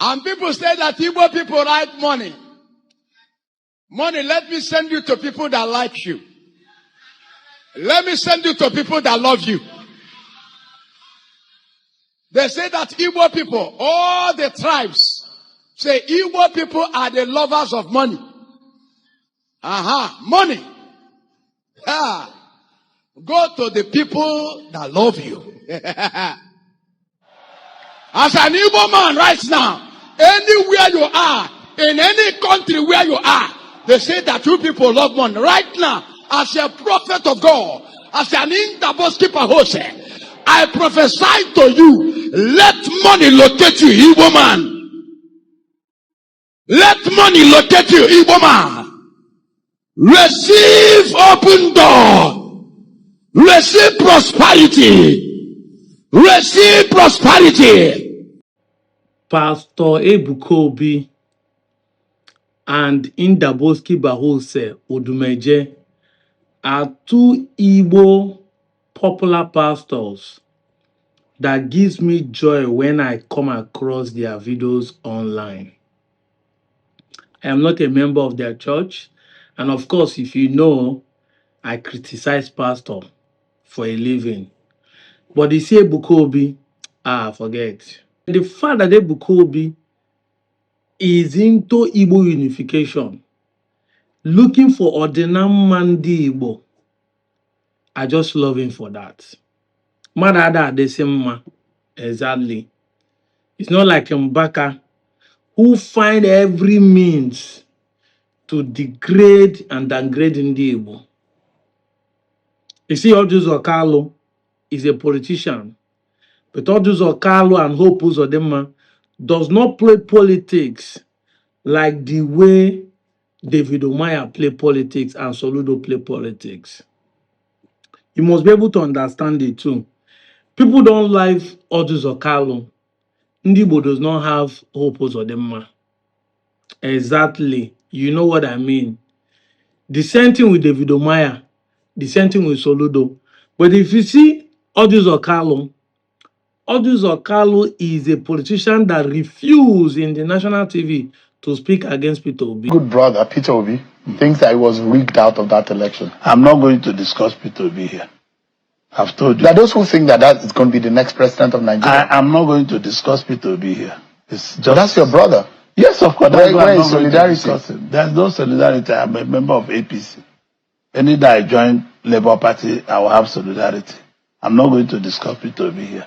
And people say that Igbo people like money. Money, let me send you to people that like you. Let me send you to people that love you. They say that Igbo people, all the tribes, say Igbo people are the lovers of money. Money. Go to the people that love you. As an Igbo man right now, anywhere you are, in any country where you are, they say that you people love money. Right now, as a prophet of God, as an interboss keeper host, I prophesy to you, let money locate you, Igbo man. Let money locate you, Igbo man. Receive open door. Receive prosperity. Receive prosperity. Pastor Ebuka and Indaboski Bahose Odumeje are two Igbo popular pastors that gives me joy when I come across their videos online. I am not a member of their church, and of course, if you know, I criticize pastor for a living. But they say Ebuka, forget. The fact that Ebuka is into Igbo unification, looking for ordinary Mandi Igbo, I just love him for that. Madada the same exactly. It's not like Mbaka, who find every means to degrade and downgrade Ndi Igbo. You see, Oduzo Okalo is a politician, but Oduzo Okalo and Hope Uzodinma does not play politics like the way David Umahi play politics and Soludo play politics. You must be able to understand it too. People don't like Oduzo Okalo. Ndi Igbo does not have Hope Uzodinma. Exactly. You know what I mean. The same thing with David Umahi, the same thing with Soludo. But if you see Oduzo Okalo is a politician that refused in the national TV to speak against Peter Obi. Good brother, Peter Obi, thinks that he was rigged out of that election. I'm not going to discuss Peter Obi here. I've told you. There are those who think that that is going to be the next president of Nigeria. I'm not going to discuss Peter Obi here. It's just... But that's your brother. Yes, of course. Where is solidarity? There's no solidarity. I'm a member of APC. Any day I join Labour Party, I will have solidarity. I'm not going to discuss Peter Obi here.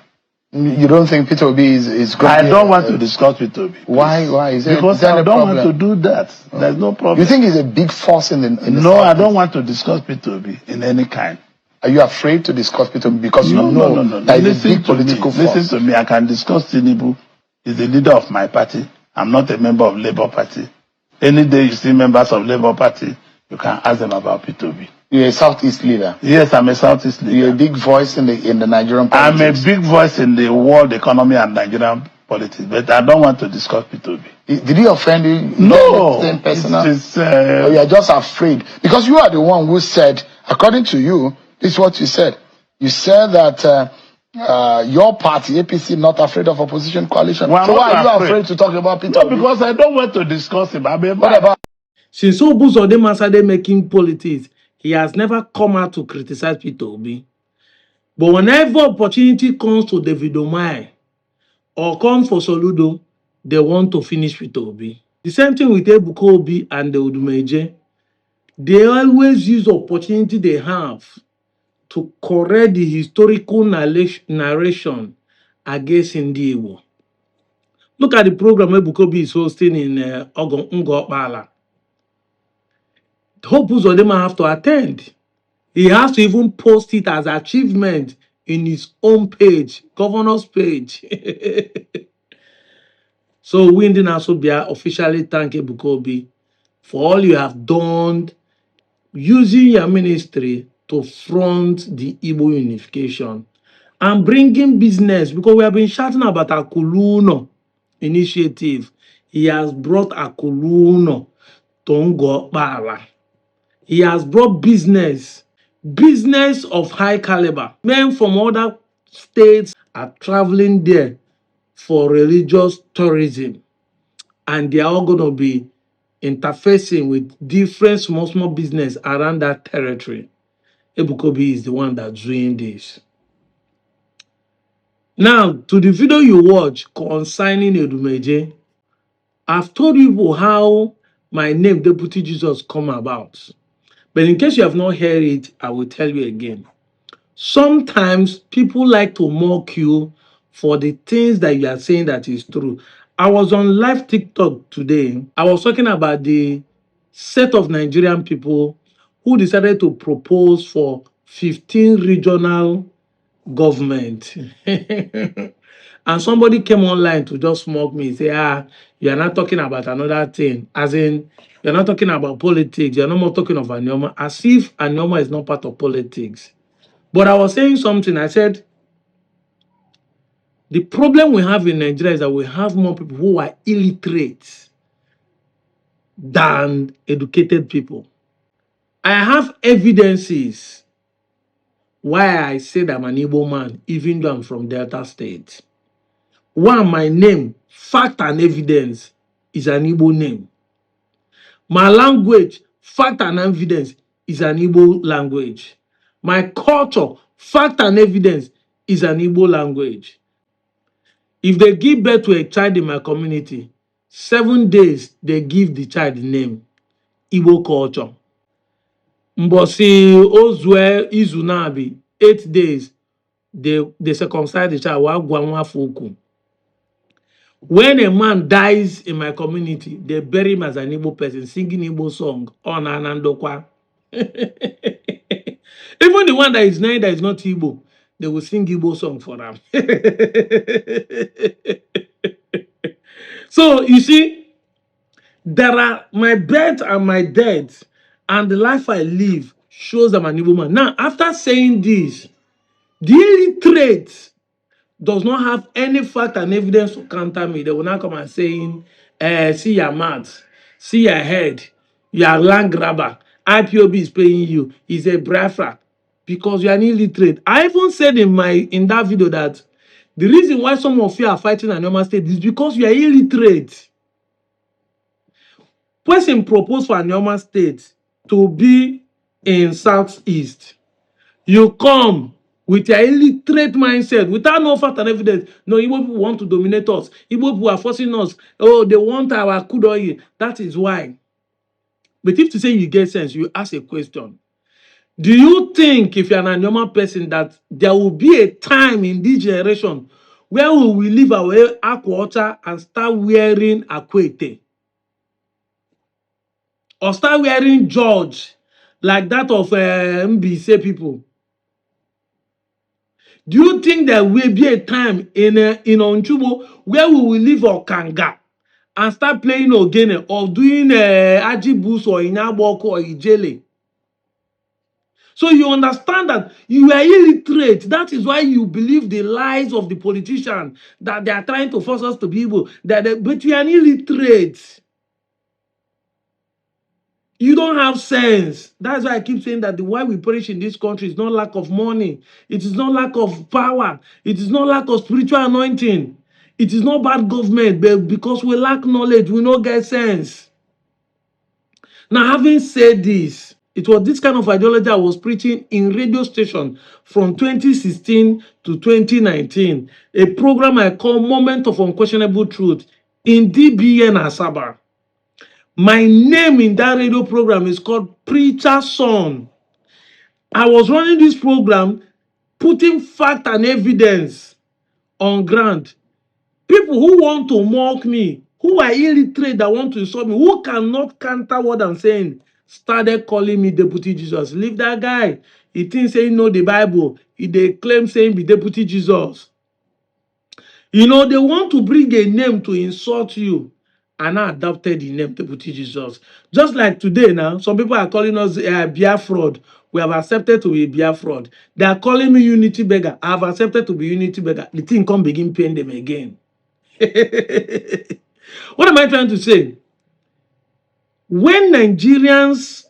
You don't think Peter Obi is going I don't want to discuss Peter Obi. Please. Why? Because I don't want to do that. There's no problem. You think he's a big force in the No, I don't want to discuss Peter Obi in any kind. Are you afraid to discuss Peter Obi because you know that he's a big political force? Listen to me. I can discuss Tinubu. He's the leader of my party. I'm not a member of Labour Party. Any day you see members of Labour Party, you can ask them about Peter Obi. You're a Southeast leader. Yes, I'm a Southeast leader. You're a big voice in the Nigerian politics. I'm a big voice in the world economy and Nigerian politics, but I don't want to discuss Peter Obi. Did he offend you? No. Or you're just afraid? Because you are the one who said, according to you, this is what you said. You said that your party, APC, not afraid of opposition coalition. Well, so why are you afraid to talk about Peter Obi? No, because I don't want to discuss him. What about? Since Obuzodema started making politics, he has never come out to criticize Peter Obi. But whenever opportunity comes to David Umahi or comes for Soludo, they want to finish Peter Obi. The same thing with Ebuka and the Odumeje. They always use the opportunity they have to correct the historical narration against Ndi Igbo. Look at the program Ebuka is hosting in Ngokpala. Hope Uzodinma have to attend. He has to even post it as achievement in his own page, governor's page. So we in Asobia officially thank Ebuka for all you have done using your ministry to front the Igbo unification and bringing business, because we have been shouting about Akuluno initiative. He has brought Akuluno to Ngokpala. He has brought business of high caliber. Men from other states are traveling there for religious tourism. and they are all going to be interfacing with different small business around that territory. Ebuka is the one that's doing this. Now, to the video you watch concerning Odumeje, I've told you how my name, Deputy Jesus, come about. But in case you have not heard it, I will tell you again. Sometimes people like to mock you for the things that you are saying that is true. I was on live TikTok today. I was talking about the set of Nigerian people who decided to propose for 15 regional government. And somebody came online to just mock me, say, you're not talking about another thing. As in, you're not talking about politics. You're no more talking of Anyoma. As if Anyoma is not part of politics. But I was saying something. I said, the problem we have in Nigeria is that we have more people who are illiterate than educated people. I have evidences why I said I'm an Igbo man, even though I'm from Delta State. One, my name, fact and evidence, is an Igbo name. My language, fact and evidence, is an Igbo language. My culture, fact and evidence, is an Igbo language. If they give birth to a child in my community, 7 days, they give the child the name, Igbo culture. Mbosi Ozwe Izunabi, 8 days, they circumcise the child. When a man dies in my community, they bury him as an Igbo person, singing Igbo song on Anandokwa. Even the one that is named that is not Igbo, they will sing Igbo song for them. So you see, there are my birth and my death, and the life I live shows I'm an Igbo man. Now, after saying this, the illiterate does not have any fact and evidence to counter me. They will not come and saying, see your mouth, see your head, you are land grabber, IPOB is paying you, is a braffer, because you are illiterate. I even said in that video that the reason why some of you are fighting an normal state is because you are illiterate. Person proposed for a normal state to be in Southeast. You come with your illiterate mindset, without no fact and evidence. No, Igbo people want to dominate us. Igbo people are forcing us. Oh, they want our kudoyi. That is why. But if to say you get sense, you ask a question. Do you think, if you're an normal person, that there will be a time in this generation where we will leave our aquawater and start wearing akwete? Or start wearing George, like that of MBC people? Do you think there will be a time in Onchubo where we will leave Okanga and start playing Ogene or doing Ajibus or Inaboko or Ijele? So you understand that you are illiterate. That is why you believe the lies of the politician, that they are trying to force us to be able. But you are illiterate. You don't have sense. That's why I keep saying that the why we perish in this country is not lack of money. It is not lack of power. It is not lack of spiritual anointing. It is not bad government, but because we lack knowledge, we don't get sense. Now, having said this, it was this kind of ideology I was preaching in radio station from 2016 to 2019. A program I call Moment of Unquestionable Truth in DBN Asaba. My name in that radio program is called Preacher Son. I was running this program, putting fact and evidence on ground. People who want to mock me, who are illiterate that want to insult me, who cannot counter what I'm saying, started calling me Deputy Jesus. Leave that guy. He thinks saying know the Bible. They claim saying be Deputy Jesus. You know, they want to bring a name to insult you. And I adopted the name Deputy Jesus. Just like today now, some people are calling us beer fraud. We have accepted to be beer fraud. They are calling me unity beggar. I have accepted to be unity beggar. The thing can't begin paying them again. What am I trying to say? When Nigerians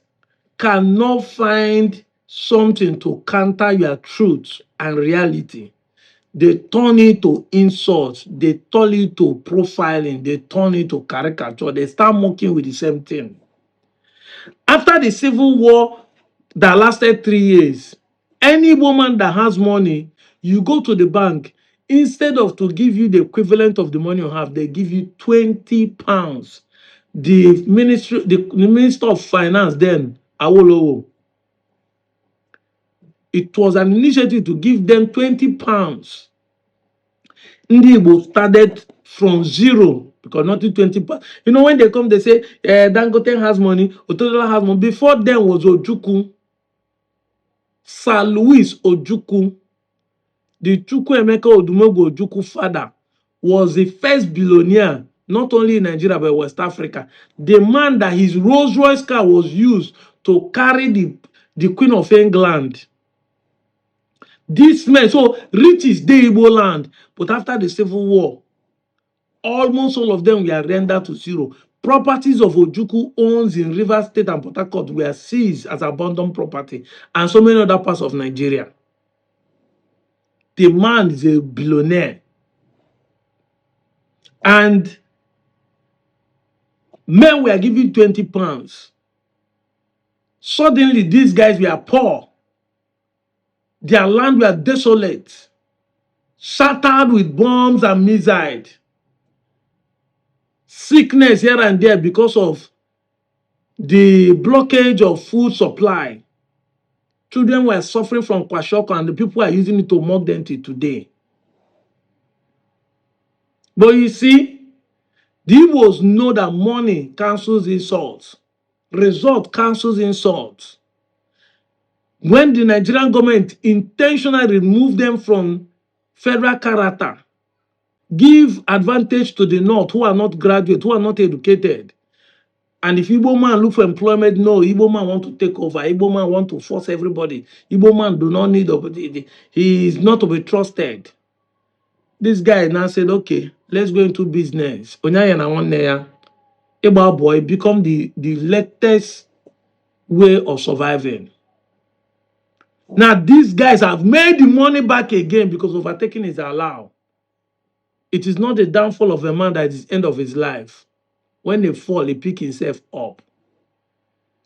cannot find something to counter your truth and reality, they turn it to insults, they turn it to profiling, they turn it to caricature, they start mocking with the same thing. After the civil war that lasted 3 years, any woman that has money, you go to the bank, instead of to give you the equivalent of the money you have, they give you 20 pounds. The Minister of Finance then, Awolowo, it was an initiative to give them 20 pounds. Ndị Igbo started from zero because not 20 pounds. You know, when they come, they say, Dangote has money, Otodola has money. Before them was Ojukwu, Sir Louis Ojukwu, the Chukwuemeka Odumeje Ojukwu father, was the first billionaire, not only in Nigeria, but West Africa. The man that his Rolls Royce car was used to carry the Queen of England. This man, so riches dey Igbo land, but after the Civil War, almost all of them were rendered to zero. Properties of Ojukwu owns in Rivers State and Port Harcourt were seized as abandoned property, and so many other parts of Nigeria. The man is a billionaire. And men were given 20 pounds. Suddenly, these guys were poor. Their land were desolate, shattered with bombs and missiles. Sickness here and there because of the blockage of food supply. Children were suffering from kwashiorkor, and the people are using it to mock them till today. But you see, the Igbos know that money cancels insults. Result cancels insults. When the Nigerian government intentionally removed them from federal character, give advantage to the North who are not graduate, who are not educated. And if Igbo man look for employment, no, Igbo man want to take over. Igbo man want to force everybody. Igbo man do not need, he is not to be trusted. This guy now said, okay, let's go into business. Onyaya na one year, Igbo boy become the latest way of surviving. Now, these guys have made the money back again because overtaking is allowed. It is not the downfall of a man that is the end of his life. When they fall, he pick himself up.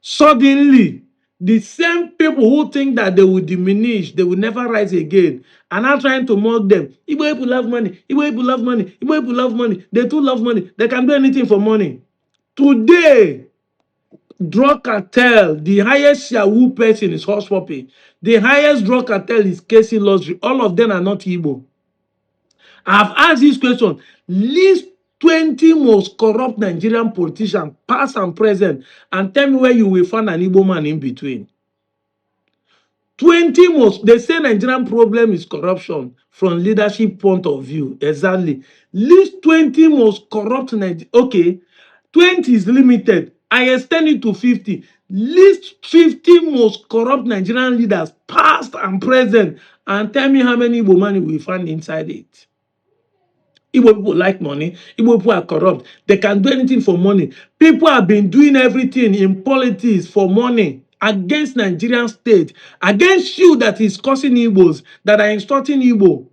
Suddenly, the same people who think that they will diminish, they will never rise again, are now trying to mock them. Igbo people love money. Igbo people love money. Igbo people love money. They too love money. They can do anything for money. Today, drug cartel, the highest Yahoo person is Hush Puppy. The highest drug cartel is Casey Luxury. All of them are not Igbo. I've asked this question. List 20 most corrupt Nigerian politicians, past and present, and tell me where you will find an Igbo man in between. 20 most, they say Nigerian problem is corruption from leadership point of view. Exactly. List 20 most corrupt Nigerian. Okay, 20 is limited. I extend it to 50. List 50 most corrupt Nigerian leaders, past and present, and tell me how many Igbo money we find inside it. Igbo people like money. Igbo people are corrupt. They can do anything for money. People have been doing everything in politics for money against Nigerian state, against you that is causing Igbos, that are instructing Igbo.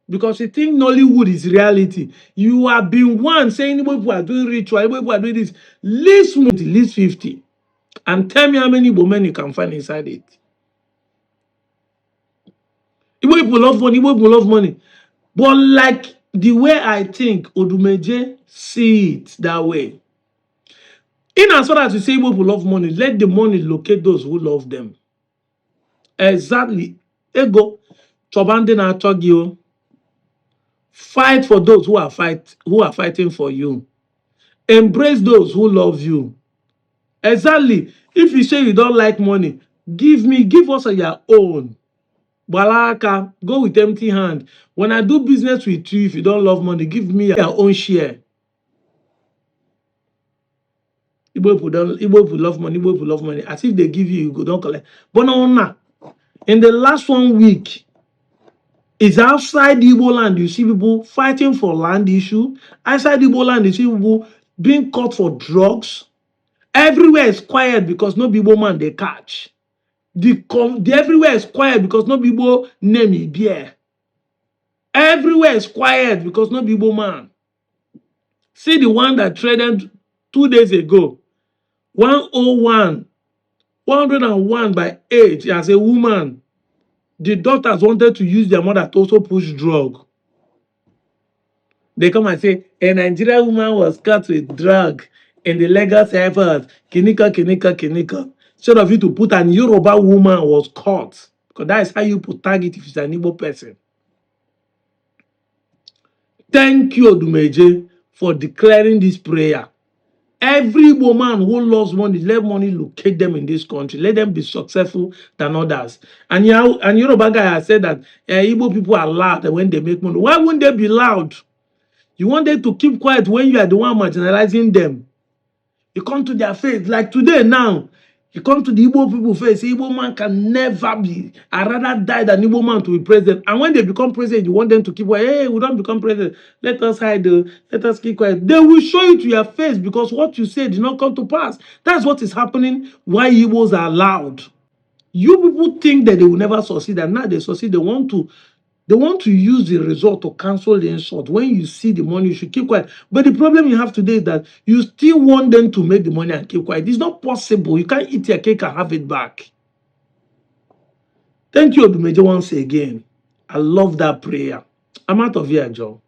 Because you think Nollywood is reality. You have been one saying Igbo people are doing ritual, Igbo people are doing this. List 50. And tell me how many Igbo men you can find inside it. Igbo people love money, Igbo people love money. But like the way I think, Odumeje see it that way. In as far as you say Igbo people love money, let the money locate those who love them. Exactly. Ego, Chobande na Chogio. Fight for those who are fighting for you. Embrace those who love you. Exactly. If you say you don't like money, give us your own. Balaka, go with empty hand. When I do business with you, if you don't love money, give me your own share. Igbo people love money, Igbo people love money. As if they give you, you go don't collect. But no, in the last 1 week, it's outside Igbo land, you see people fighting for land issue. Outside Igbo land, you see people being caught for drugs. Everywhere is quiet because no Igbo man they catch. The everywhere is quiet because no Igbo name is beer. Everywhere is quiet because no Igbo man. See the one that traded 2 days ago. 101, 101 by age as a woman. The daughters wanted to use their mother to also push drug. They come and say, a Nigerian woman was caught with drug in the Lagos airport. Kinika, kinika, kinika. Instead of you to put an Yoruba woman was caught. Because that is how you put target if it's an Igbo person. Thank you, Odumeje, for declaring this prayer. Every woman who loves money, let money locate them in this country. Let them be successful than others. And Yoruba guy has said that Igbo people are loud when they make money. Why wouldn't they be loud? You want them to keep quiet when you are the one marginalizing them. You come to their face. Like today now, you come to the Igbo people face. Igbo man can never be. I'd rather die than Igbo man to be president. And when they become president, you want them to keep quiet. Hey, we don't become president. Let us hide. Let us keep quiet. They will show you to your face because what you say did not come to pass. That's what is happening. Why Igbos are loud. You people think that they will never succeed, and now they succeed. They want to use the result to cancel the insult. When you see the money, you should keep quiet. But the problem you have today is that you still want them to make the money and keep quiet. It's not possible. You can't eat your cake and have it back. Thank you, Odumeje, once again. I love that prayer. I'm out of here, Joe.